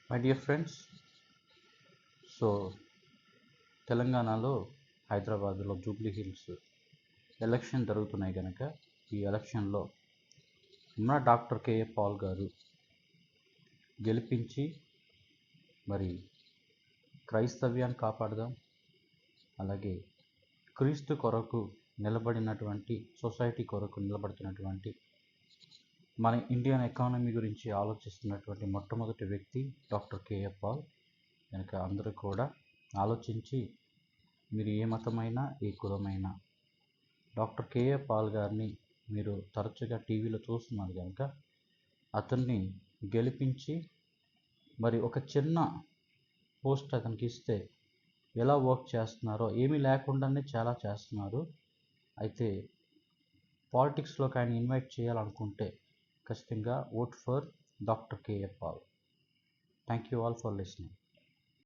My dear friends, so తెలంగాణలో హైదరాబాద్లో Jubilee hills election జరుగుతున్నాయి కనుక ఈ ఎలక్షన్లో మన డాక్టర్ కేఏ పాల్ గారు గెలిపించి మరి క్రైస్తవ్యాన్ని కాపాడదాం, అలాగే క్రీస్తు కొరకు నిలబడినటువంటి సొసైటీ కొరకు నిలబడుతున్నటువంటి మన ఇండియన్ ఎకానమీ గురించి ఆలోచిస్తున్నటువంటి మొట్టమొదటి వ్యక్తి డాక్టర్ కేఏ పాల్ కనుక అందరూ కూడా ఆలోచించి మీరు ఏ మతమైనా ఏ కులమైనా డాక్టర్ కేఏ పాల్ గారిని మీరు తరచుగా టీవీలో చూస్తున్నారు కనుక అతన్ని గెలిపించి మరి ఒక చిన్న పోస్ట్ అతనికి ఇస్తే ఎలా వర్క్ చేస్తున్నారో ఏమీ లేకుండానే చాలా చేస్తున్నారు. అయితే పాలిటిక్స్లోకి ఆయన ఇన్వైట్ చేయాలనుకుంటే ఖచ్చితంగా vote for doctor KA Paul. Thank you all for listening.